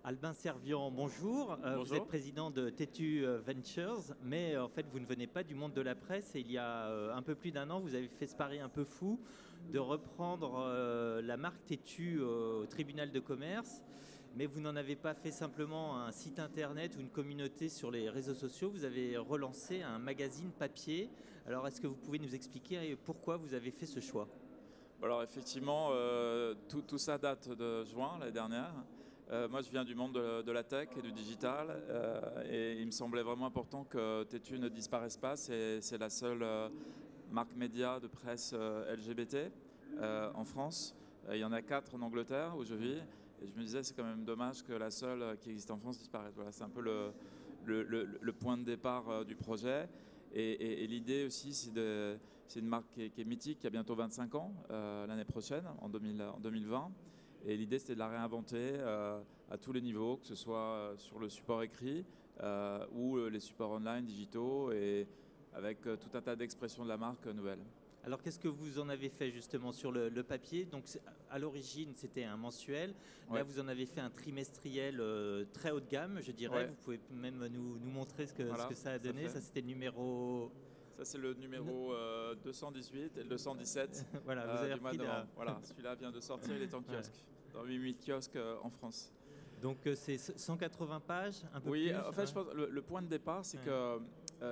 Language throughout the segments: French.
Albin Servian, bonjour. Vous Bonjour. êtes président de Tétu Ventures, mais en fait, vous ne venez pas du monde de la presse. Et il y a un peu plus d'un an, vous avez fait ce pari un peu fou de reprendre la marque Tétu au tribunal de commerce. Mais vous n'en avez pas fait simplement un site internet ou une communauté sur les réseaux sociaux. Vous avez relancé un magazine papier. Alors, est-ce que vous pouvez nous expliquer pourquoi vous avez fait ce choix? Alors effectivement, tout ça date de juin l'année dernière. Moi, je viens du monde de la tech et du digital, et il me semblait vraiment important que Tétu ne disparaisse pas. C'est la seule marque média de presse LGBT en France. Il y en a 4 en Angleterre où je vis, et je me disais c'est quand même dommage que la seule qui existe en France disparaisse. Voilà, c'est un peu le point de départ du projet. Et l'idée aussi, c'est une marque qui est mythique, qui a bientôt 25 ans l'année prochaine, en 2020. Et l'idée, c'était de la réinventer à tous les niveaux, que ce soit sur le support écrit ou les supports online, digitaux, et avec tout un tas d'expressions de la marque nouvelles. Alors, qu'est-ce que vous en avez fait justement sur le papier? Donc, à l'origine, c'était un mensuel. Là, Ouais. vous en avez fait un trimestriel très haut de gamme, je dirais. Ouais. Vous pouvez même nous montrer ce Voilà, que ça a tout à donné. fait. Ça, c'était le numéro. Ça, c'est le numéro 218 et le 217 Voilà, vous avez du mois repris de la. novembre. Voilà, celui-là vient de sortir, il est en kiosque, dans 8000 kiosques en France. Donc, c'est 180 pages, un peu Oui, plus. en fait, je pense que le point de départ, c'est que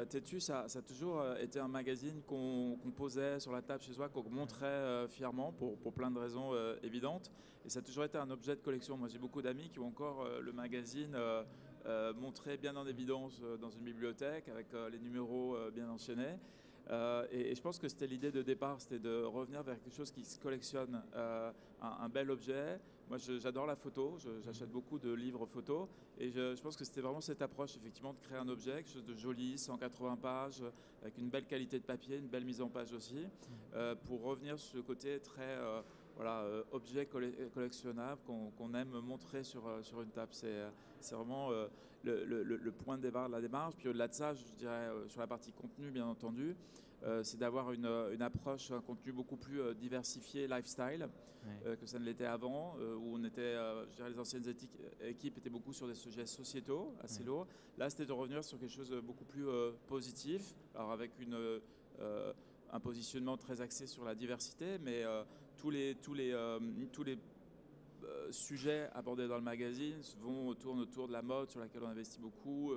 Tétu, ça a toujours été un magazine qu'on posait sur la table chez soi, qu'on montrait fièrement pour plein de raisons évidentes. Et ça a toujours été un objet de collection. Moi, j'ai beaucoup d'amis qui ont encore le magazine montré bien en évidence dans une bibliothèque, avec les numéros bien enchaînés. Et je pense que c'était l'idée de départ, c'était de revenir vers quelque chose qui se collectionne, un bel objet. Moi, j'adore la photo, j'achète beaucoup de livres photos, et je pense que c'était vraiment cette approche, effectivement, de créer un objet, quelque chose de joli, 180 pages, avec une belle qualité de papier, une belle mise en page aussi, pour revenir sur ce côté très objet collectionnable qu'on aime montrer sur une table. C'est vraiment le point de départ de la démarche. Puis au-delà de ça, je dirais, sur la partie contenu, bien entendu, c'est d'avoir une approche, un contenu beaucoup plus diversifié, lifestyle, que ça ne l'était avant, où on était, je dirais, les anciennes équipes étaient beaucoup sur des sujets sociétaux, assez lourds. Là, c'était de revenir sur quelque chose de beaucoup plus positif, alors avec un positionnement très axé sur la diversité, mais tous les sujets abordés dans le magazine tournent autour de la mode, sur laquelle on investit beaucoup,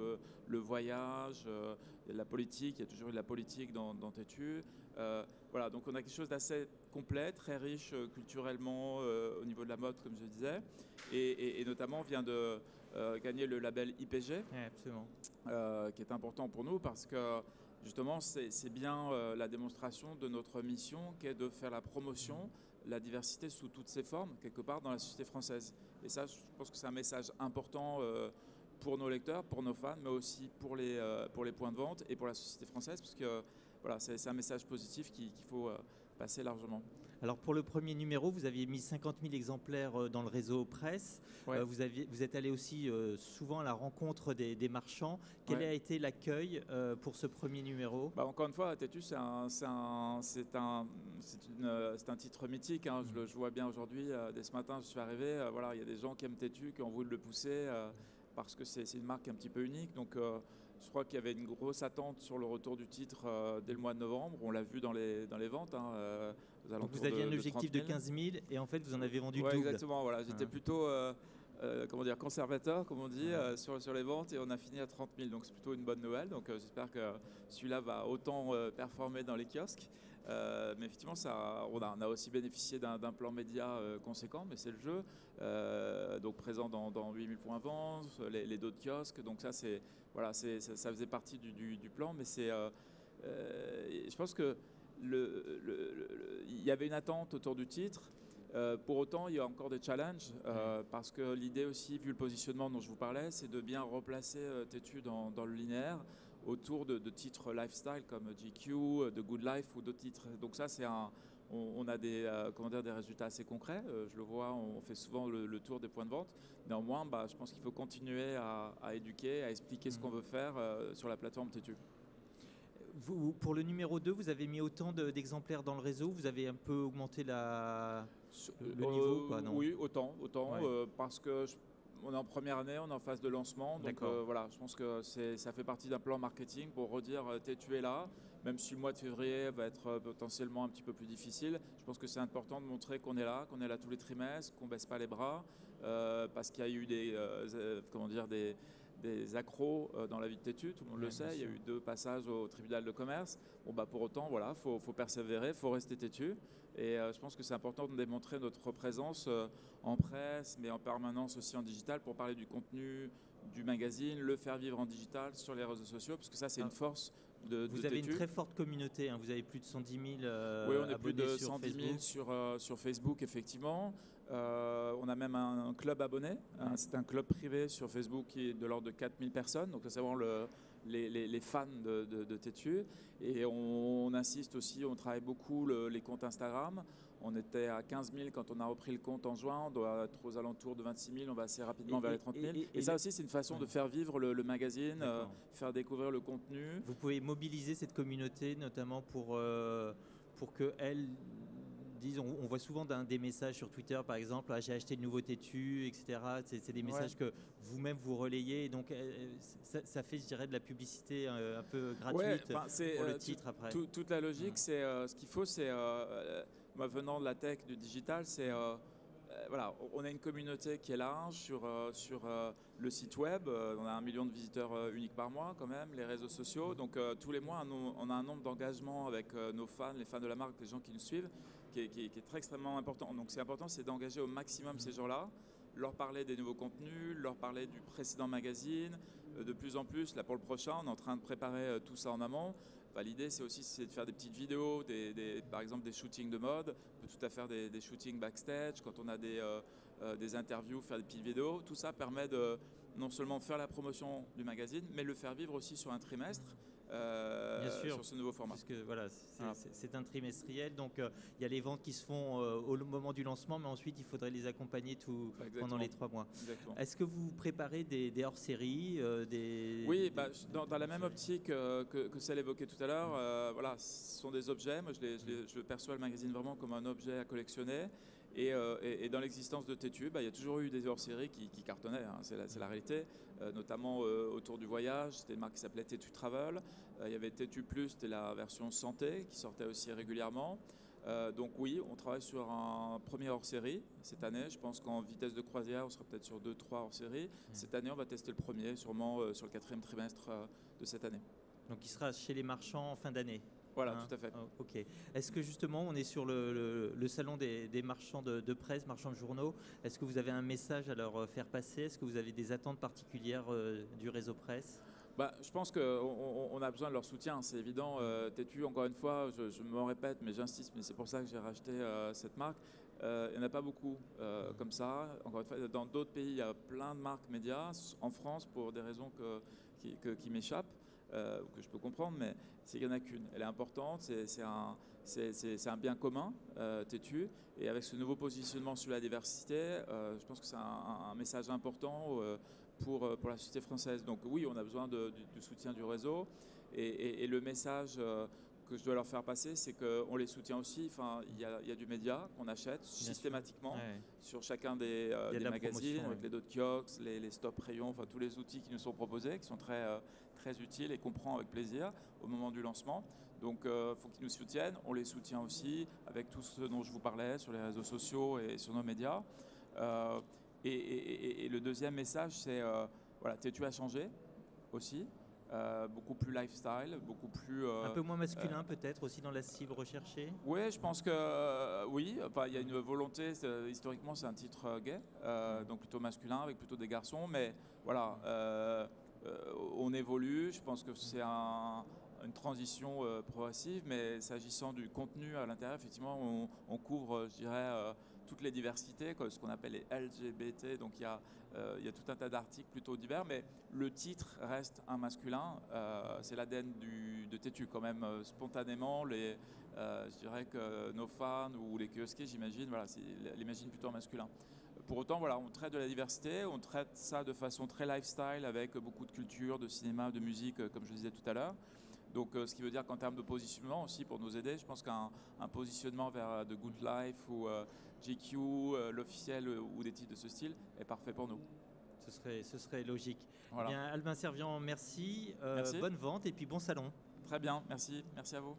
le voyage, la politique. Il y a toujours eu de la politique dans Tétu. Voilà, donc on a quelque chose d'assez complet, très riche culturellement au niveau de la mode, comme je disais, et notamment on vient de gagner le label IPG, Absolument. qui est important pour nous parce que justement c'est bien la démonstration de notre mission, qui est de faire la promotion, la diversité sous toutes ses formes, quelque part dans la société française. Et ça, je pense que c'est un message important pour nos lecteurs, pour nos fans, mais aussi pour les points de vente et pour la société française, parce que voilà, c'est un message positif qu'il faut passer largement. Alors, pour le premier numéro, vous aviez mis 50 000 exemplaires dans le réseau presse. Ouais. Vous êtes allé aussi souvent à la rencontre des marchands. Quel a été l'accueil pour ce premier numéro? Encore une fois, Tétu, c'est un titre mythique, hein. Je vois bien aujourd'hui, dès ce matin, je suis arrivé, voilà, il y a des gens qui aiment Tétu, qui ont voulu le pousser, parce que c'est une marque un petit peu unique. Donc je crois qu'il y avait une grosse attente sur le retour du titre dès le mois de novembre. On l'a vu dans les ventes. Donc vous aviez un objectif de 15 000 et en fait vous en avez vendu le double. Exactement, voilà. J'étais plutôt conservateur, comme on dit, sur les ventes, et on a fini à 30 000. Donc c'est plutôt une bonne nouvelle. Donc j'espère que celui-là va autant performer dans les kiosques. Mais effectivement, on a aussi bénéficié d'un plan média conséquent, mais c'est le jeu. Donc présent dans 8000 points de vente, les d'autres kiosques. Donc ça, ça faisait partie du plan. Mais je pense que il y avait une attente autour du titre. Pour autant, il y a encore des challenges, parce que l'idée aussi, vu le positionnement dont je vous parlais, c'est de bien replacer Tétu dans le linéaire autour de titres lifestyle comme GQ, The Good Life ou d'autres titres. Donc ça, on a des résultats assez concrets. Je le vois, on fait souvent le tour des points de vente. Néanmoins, je pense qu'il faut continuer à éduquer, à expliquer ce qu'on veut faire sur la plateforme Tétu. Pour le numéro 2, vous avez mis autant d'exemplaires dans le réseau? Vous avez un peu augmenté le niveau, quoi, non? Oui, autant. Ouais. Parce que on est en première année, on est en phase de lancement. Donc voilà, je pense que ça fait partie d'un plan marketing pour redire Tétu est là. Même si le mois de février va être potentiellement un petit peu plus difficile, je pense que c'est important de montrer qu'on est là tous les trimestres, qu'on ne baisse pas les bras, parce qu'il y a eu des accros dans la vie de Tétu, tout le monde le sait. Il y a eu 2 passages au tribunal de commerce. Bon, pour autant, voilà, faut persévérer, faut rester têtu. Et je pense que c'est important de démontrer notre présence en presse, mais en permanence aussi en digital, pour parler du contenu du magazine, le faire vivre en digital sur les réseaux sociaux, parce que ça, c'est une force de Vous avez Tétu. une très forte communauté, hein. Vous avez plus de 110 000 oui, on est plus de abonnés 110 000 sur Facebook, effectivement. On a même un club abonné. C'est un club privé sur Facebook qui est de l'ordre de 4 000 personnes. Donc, c'est vraiment les fans de Tétu. Et on insiste aussi, on travaille beaucoup les comptes Instagram. On était à 15 000 quand on a repris le compte en juin. On doit être aux alentours de 26 000. On va assez rapidement vers les 30 000. Et ça aussi, c'est une façon de faire vivre le magazine, faire découvrir le contenu. Vous pouvez mobiliser cette communauté, notamment pour qu'elle dise, on voit souvent des messages sur Twitter, par exemple, ah, j'ai acheté le nouveau Tétu, etc. C'est des messages que vous-même vous relayez. Et donc, ça fait, je dirais, de la publicité un peu gratuite pour le titre après. Toute la logique, c'est ce qu'il faut, c'est... moi, venant de la tech, du digital, c'est voilà, on a une communauté qui est large sur le site web. On a 1 million de visiteurs uniques par mois quand même, les réseaux sociaux. Donc tous les mois, on a un nombre d'engagements avec nos fans, les fans de la marque, les gens qui nous suivent, qui est très extrêmement important. Donc c'est important, c'est d'engager au maximum ces gens-là, leur parler des nouveaux contenus, leur parler du précédent magazine. De plus en plus, là pour le prochain, on est en train de préparer tout ça en amont. L'idée, c'est aussi de faire des petites vidéos, par exemple des shootings de mode. On peut tout à fait faire des shootings backstage, quand on a des interviews, faire des petites vidéos. Tout ça permet de non seulement faire la promotion du magazine, mais le faire vivre aussi sur un trimestre. Sur ce nouveau format. Parce que voilà, c'est un trimestriel, donc il y a les ventes qui se font au moment du lancement, mais ensuite il faudrait les accompagner pendant les 3 mois. Est-ce que vous préparez des hors-séries Oui, dans la même optique que celle évoquée tout à l'heure, voilà, ce sont des objets. Moi, je perçois le magazine vraiment comme un objet à collectionner. Et dans l'existence de Tétu, il y a toujours eu des hors-séries qui cartonnaient, hein, c'est la réalité, notamment autour du voyage. C'était une marque qui s'appelait Tétu Travel. Il y avait Tétu Plus, c'était la version santé qui sortait aussi régulièrement. Donc oui, on travaille sur un premier hors-série cette année. Je pense qu'en vitesse de croisière, on sera peut-être sur 2-3 hors-séries. Cette année, on va tester le premier, sûrement sur le 4e trimestre de cette année. Donc il sera chez les marchands en fin d'année. Voilà, tout à fait. Ok. Est-ce que justement, on est sur le salon des marchands de presse, marchands de journaux. Est-ce que vous avez un message à leur faire passer? Est-ce que vous avez des attentes particulières du réseau presse? Je pense qu'on a besoin de leur soutien, c'est évident. Tétu, encore une fois, je me répète, mais j'insiste, mais c'est pour ça que j'ai racheté cette marque. Il n'y en a pas beaucoup comme ça. Encore une fois, dans d'autres pays, il y a plein de marques médias. En France, pour des raisons qui m'échappent, que je peux comprendre, mais il n'y en a qu'une. Elle est importante, c'est un bien commun, Tétu. Et avec ce nouveau positionnement sur la diversité, je pense que c'est un message important pour la société française. Donc oui, on a besoin du soutien du réseau. Et le message que je dois leur faire passer, c'est qu'on les soutient aussi. Enfin, il y a du média qu'on achète systématiquement sur chacun des magazines, avec les dos de kiosques, les stop rayons, enfin tous les outils qui nous sont proposés, qui sont très utiles et qu'on prend avec plaisir au moment du lancement. Donc il faut qu'ils nous soutiennent. On les soutient aussi avec tout ce dont je vous parlais sur les réseaux sociaux et sur nos médias. Et le deuxième message, c'est voilà, Tétu a changé aussi. Beaucoup plus lifestyle, beaucoup plus... un peu moins masculin peut-être aussi dans la cible recherchée. Oui, je pense que oui. Enfin, il y a une volonté, historiquement c'est un titre gay, donc plutôt masculin avec plutôt des garçons. Mais voilà, on évolue. Je pense que c'est une transition progressive. Mais s'agissant du contenu à l'intérieur, effectivement, on couvre, je dirais, toutes les diversités, ce qu'on appelle les LGBT. Donc il y a tout un tas d'articles plutôt divers, mais le titre reste un masculin. C'est l'ADN de Tétu quand même. Spontanément, je dirais que nos fans ou les kiosquiers, j'imagine, voilà, l'imaginent plutôt en masculin. Pour autant, voilà, on traite de la diversité, on traite ça de façon très lifestyle avec beaucoup de culture, de cinéma, de musique, comme je disais tout à l'heure. Donc, ce qui veut dire qu'en termes de positionnement aussi, pour nous aider, je pense qu'un positionnement vers The Good Life ou GQ, l'officiel ou des titres de ce style est parfait pour nous. Ce serait logique. Voilà. Bien, Albin Servian, merci. Merci. Bonne vente et puis bon salon. Très bien, merci à vous.